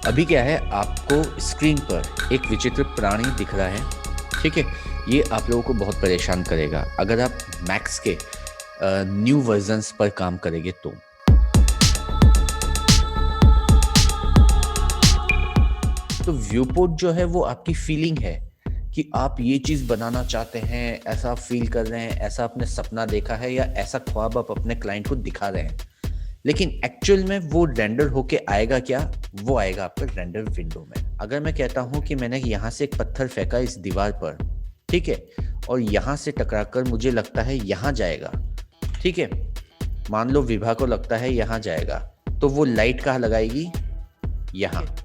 अभी क्या है, आपको स्क्रीन पर एक विचित्र प्राणी दिख रहा है। ठीक है, ये आप लोगों को बहुत परेशान करेगा अगर आप मैक्स के न्यू वर्जन्स पर काम करेंगे तो व्यूपोर्ट जो है वो आपकी फीलिंग है कि आप ये चीज़ बनाना चाहते हैं, ऐसा फील कर रहे हैं, ऐसा अपने सपना देखा है या ऐसा ख्वाब आप अपने क्लाइंट को दिखा रहे हैं। लेकिन एक्चुअल में वो रेंडर होके आएगा क्या? वो आएगा आपका रेंडर विंडो में। अगर मैं कहता हूँ कि मैंने यहाँ से एक पत्थर फेंका इस दीवार पर, ठीक है, और यहाँ से टकराकर मुझे लगता है यहाँ जाएगा, ठीक है, मान लो विभा को लगता है यहाँ जाएगा, तो वो लाइट कहाँ लगाएगी? यहाँ।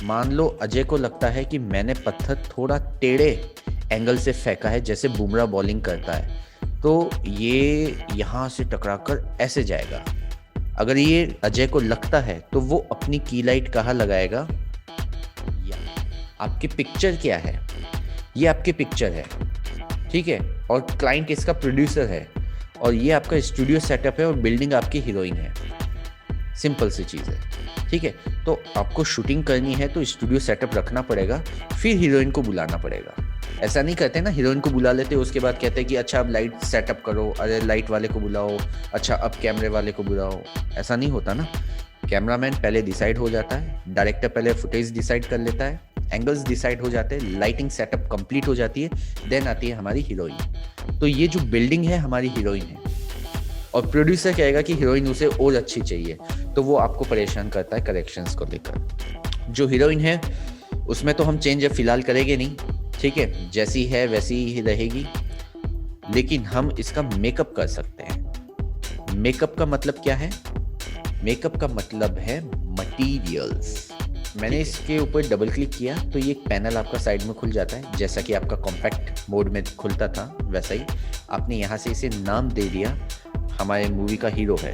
मान लो अजय को लगता है कि मैंने पत्थर थोड़ा टेढ़े एंगल से फेंका है, जैसे बुमराह बॉलिंग करता है, तो ये यहाँ से टकराकर ऐसे जाएगा। अगर ये अजय को लगता है तो वो अपनी की लाइट कहाँ लगाएगा? यहाँ। आपकी पिक्चर क्या है? ये आपकी पिक्चर है, ठीक है, और क्लाइंट इसका प्रोड्यूसर है, और ये आपका स्टूडियो सेटअप है, और बिल्डिंग आपकी हीरोइन है। सिंपल सी चीज़ है, ठीक है। तो आपको शूटिंग करनी है तो स्टूडियो सेटअप रखना पड़ेगा, फिर हीरोइन को बुलाना पड़ेगा। ऐसा नहीं करते ना, हीरोइन को बुला लेते उसके बाद कहते हैं कि अच्छा अब लाइट सेटअप करो, अरे लाइट वाले को बुलाओ, अच्छा अब कैमरे वाले को बुलाओ। ऐसा नहीं होता ना। कैमरामैन पहले डिसाइड हो जाता है, डायरेक्टर पहले फुटेज डिसाइड कर लेता है, एंगल्स डिसाइड हो जाते हैं, लाइटिंग सेटअप कंप्लीट हो जाती है, देन आती है हमारी हीरोइन। तो ये जो बिल्डिंग है हमारी हीरोइन है, और प्रोड्यूसर कहेगा कि हीरोइन उसे और अच्छी चाहिए, तो वो आपको परेशान करता है करेक्शंस को लेकर। जो हीरोइन है उसमें तो हम चेंज फिलहाल करेंगे नहीं, ठीक है, जैसी है वैसी ही रहेगी, लेकिन हम इसका मेकअप कर सकते हैं। मेकअप का मतलब क्या है? मेकअप का मतलब है मटेरियल्स। मैंने इसके ऊपर डबल क्लिक किया तो ये एक पैनल आपका साइड में खुल जाता है, जैसा कि आपका कॉम्पैक्ट मोड में खुलता था वैसा ही। आपने यहाँ से इसे नाम दे दिया, हमारे मूवी का हीरो है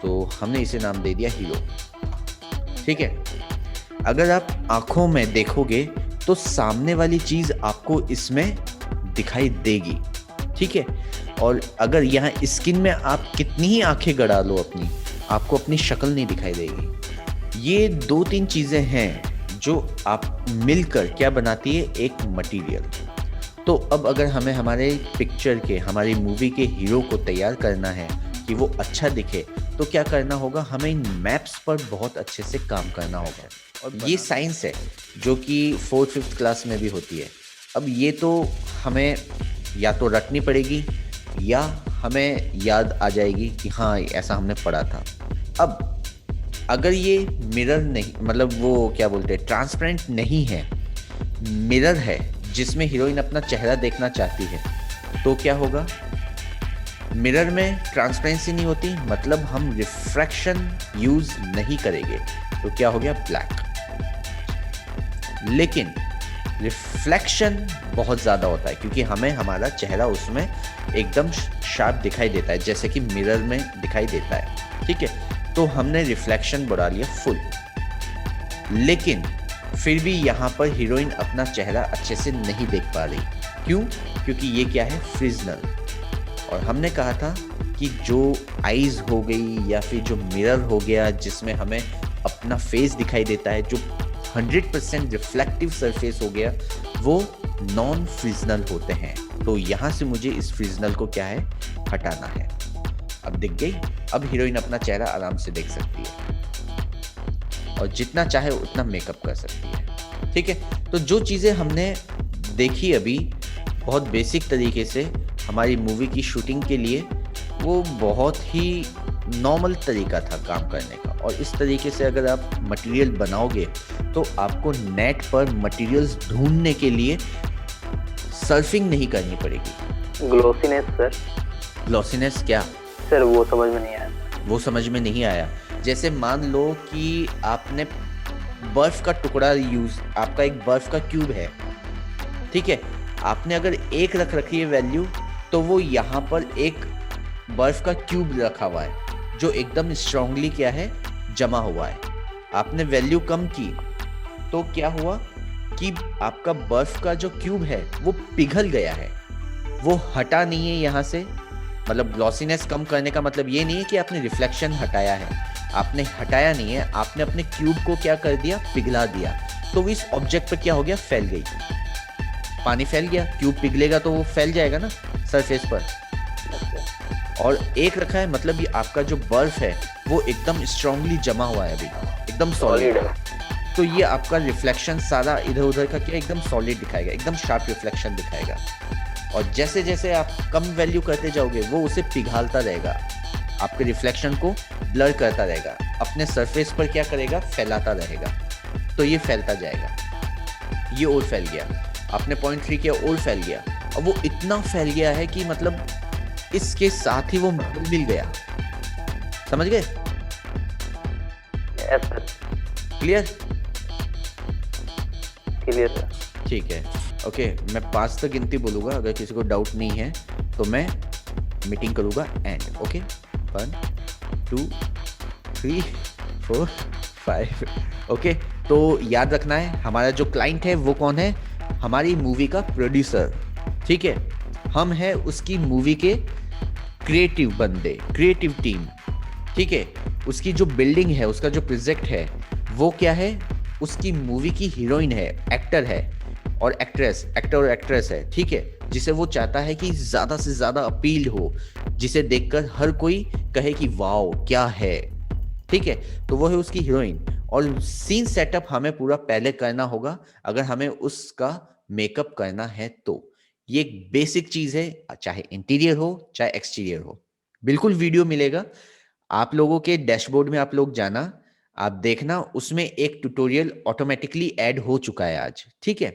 तो हमने इसे नाम दे दिया हीरो, ठीक है। अगर आप आंखों में देखोगे तो सामने वाली चीज आपको इसमें दिखाई देगी, ठीक है। और अगर यहाँ स्किन में आप कितनी ही आंखें गड़ा लो अपनी, आपको अपनी शक्ल नहीं दिखाई देगी। ये दो तीन चीजें हैं जो आप मिलकर क्या बनाती है, एक मटेरियल। तो अब अगर हमें हमारे पिक्चर के, हमारी मूवी के हीरो को तैयार करना है कि वो अच्छा दिखे, तो क्या करना होगा? हमें इन मैप्स पर बहुत अच्छे से काम करना होगा। और ये साइंस है जो कि 4th-5th क्लास में भी होती है। अब ये तो हमें या तो रटनी पड़ेगी या हमें याद आ जाएगी कि हाँ ऐसा हमने पढ़ा था। अब अगर ये मिरर नहीं, मतलब वो क्या बोलते हैं, ट्रांसपेरेंट नहीं है, मिरर है जिसमें हीरोइन अपना चेहरा देखना चाहती है, तो क्या होगा? मिरर में ट्रांसपेरेंसी नहीं होती, मतलब हम रिफ्रैक्शन यूज नहीं करेंगे, तो क्या हो गया? ब्लैक। लेकिन रिफ्लेक्शन बहुत ज़्यादा होता है, क्योंकि हमें हमारा चेहरा उसमें एकदम शार्प दिखाई देता है, जैसे कि मिरर में दिखाई देता है, ठीक है। तो हमने रिफ्लेक्शन बढ़ा लिया फुल, लेकिन फिर भी यहाँ पर हीरोइन अपना चेहरा अच्छे से नहीं देख पा रही। क्यों? क्योंकि ये क्या है? फ्रिजनल। और हमने कहा था कि जो आईज हो गई या फिर जो मिरर हो गया जिसमें हमें अपना फेस दिखाई देता है, जो 100% रिफ्लेक्टिव सरफेस हो गया, वो नॉन फ्रिजनल होते हैं। तो यहाँ से मुझे इस फ्रिजनल को क्या है? हटाना है। अब दिख गई, अब हीरोइन अपना चेहरा आराम से देख सकती है और जितना चाहे उतना मेकअप कर सकती है, ठीक है। तो जो चीज़ें हमने देखी अभी बहुत बेसिक तरीके से हमारी मूवी की शूटिंग के लिए, वो बहुत ही नॉर्मल तरीका था काम करने का। और इस तरीके से अगर आप मटेरियल बनाओगे तो आपको नेट पर मटेरियल्स ढूंढने के लिए सर्फिंग नहीं करनी पड़ेगी। ग्लोसीनेस सर। ग्लॉसीनेस क्या? सर वो समझ में नहीं आया। वो समझ में नहीं आया। जैसे मान लो कि आपने बर्फ का टुकड़ा आपका एक बर्फ का क्यूब है, ठीक है, आपने अगर एक रख रखी है वैल्यू, तो वो यहाँ पर एक बर्फ का क्यूब रखा हुआ है जो एकदम स्ट्रांगली क्या है? जमा हुआ है। आपने वैल्यू कम की तो क्या हुआ कि आपका बर्फ का जो क्यूब है वो पिघल गया है, वो हटा नहीं है यहाँ से। मतलब ग्लॉसीनेस कम करने का मतलब ये नहीं है कि आपने रिफ्लेक्शन हटाया है, आपने हटाया नहीं है, आपने अपने क्यूब को क्या कर दिया, पिघला दिया। तो इस ऑब्जेक्ट पर क्या हो गया, फैल गई, पानी फैल गया, क्यूब पिघलेगा तो वो फैल जाएगा ना सरफेस पर। और एक रखा है, मतलब ये आपका जो बर्फ है वो एकदम स्ट्रांगली जमा हुआ है अभी, एकदम सॉलिड। सॉलिड है। तो ये आपका रिफ्लेक्शन सारा इधर उधर का क्या एकदम सॉलिड दिखाएगा, एकदम शार्प रिफ्लेक्शन दिखाएगा। और जैसे जैसे आप कम वैल्यू करते जाओगे वो उसे पिघालता रहेगा, आपके रिफ्लेक्शन को ब्लर करता रहेगा, अपने सरफेस पर क्या करेगा, फैलाता रहेगा। तो ये फैलता जाएगा, ये और फैल गया, आपने 0.3 किया और फैल गया। अब वो इतना फैल गया है कि मतलब इसके साथ ही वो मिल गया, समझ गए? Yes sir. Clear? Clear sir. ठीक है, ओके। मैं 5 तक गिनती बोलूँगा, अगर किसी को डाउट नहीं है तो मैं मीटिंग करूँगा एंड। ओके, 1 2 3 4 5। ओके, तो याद रखना है हमारा जो क्लाइंट है वो कौन है, हमारी मूवी का प्रोड्यूसर। ठीक है, हम हैं उसकी मूवी के क्रिएटिव बंदे, क्रिएटिव टीम। ठीक है, उसकी जो बिल्डिंग है, उसका जो प्रोजेक्ट है वो क्या है, उसकी मूवी की हीरोइन है, एक्टर है और एक्ट्रेस, एक्टर और एक्ट्रेस है। ठीक है, जिसे वो चाहता है कि ज़्यादा से ज़्यादा अपील हो, जिसे देखकर हर कोई कहे कि वाओ क्या है। ठीक है, तो वो है उसकी हीरोइन। और सीन सेटअप हमें पूरा पहले करना होगा अगर हमें उसका मेकअप करना है तो। ये एक बेसिक चीज़ है, चाहे इंटीरियर हो चाहे एक्सटीरियर हो। बिल्कुल वीडियो मिलेगा आप लोगों के डैशबोर्ड में, आप लोग जाना, आप देखना, उसमें एक ट्यूटोरियल ऑटोमेटिकली ऐड हो चुका है आज। ठीक है,